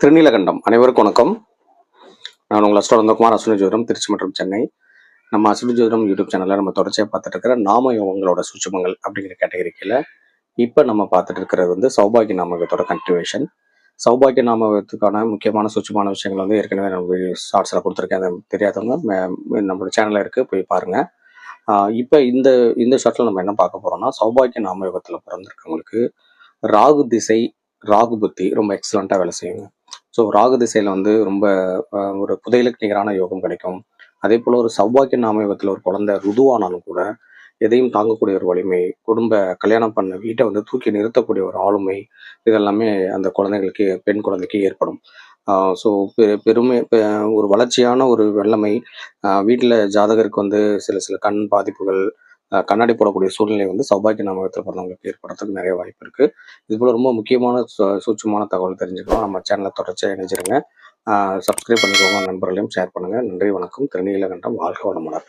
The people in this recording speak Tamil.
திருநீலகண்டம் அனைவருக்கும் வணக்கம். நான் உங்கள் அஸ்ட்ரோனந்தகுமார், அஸ்வினி ஜோதிடம், திருச்சி மற்றும் சென்னை. நம்ம அஸ்வினி ஜோதிடம் யூடியூப் சேனலில் நம்ம தொடர்ச்சியாக பார்த்துட்டு இருக்கிற நாம யோகங்களோட சூட்சுமங்கள் அப்படிங்கிற கேட்டகரிக்கில் இப்போ நம்ம பார்த்துட்டு இருக்கிறது வந்து சௌபாகிய நாமகத்தோட கண்டினியூவேஷன். சௌபாகிய நாமகத்துக்கான முக்கியமான சூட்சுமான விஷயங்கள் வந்து ஏற்கனவே நம்ம ஷார்ட்ஸில் கொடுத்துருக்கேன். அதை தெரியாதவங்க நம்மளோட சேனலில் இருக்குது, போய் பாருங்கள். இப்போ இந்த ஷார்ட்ஸில் நம்ம என்ன பார்க்க போகிறோம்னா, சௌபாகிய நாமயோகத்தில் பிறந்திருக்கவங்களுக்கு ராகு திசை, ராகு புத்தி ரொம்ப எக்ஸலண்ட்டாக வேலை செய்யுங்க. ஸோ ராகு திசையில் வந்து ரொம்ப ஒரு புதையலுக்கு நிகரான யோகம் கிடைக்கும். அதே போல் ஒரு சௌபாகிய நாமயோகத்தில் ஒரு குழந்தை ருதுவானாலும் கூட எதையும் தாங்கக்கூடிய ஒரு வலிமை, கல்யாணம் பண்ண வீட்டை வந்து தூக்கி நிறுத்தக்கூடிய ஒரு ஆளுமை, இதெல்லாமே அந்த குழந்தைகளுக்கு, பெண் குழந்தைக்கு ஏற்படும். ஸோ பெருமை, ஒரு வளர்ச்சியான ஒரு வெள்ளமை, வீட்டில் ஜாதகருக்கு வந்து சில கண் பாதிப்புகள், கண்ணாடி போடக்கூடிய சூழ்நிலை வந்து சௌபாகிய நாமகத்தில் பிறந்தவங்களுக்கு ஏற்படுறதுக்கு நிறைய வாய்ப்பு இருக்குது. இது போல் ரொம்ப முக்கியமான சூட்சமான தகவல் தெரிஞ்சுக்கலாம். நம்ம சேனலை தொடர்ச்சியாக இணைஞ்சிருங்க. சப்ஸ்கிரைப் பண்ணிக்கோங்க, நண்பர்களையும் ஷேர் பண்ணுங்கள். நன்றி, வணக்கம். திருநீலகண்டம் வாழ்க வளமுடன்.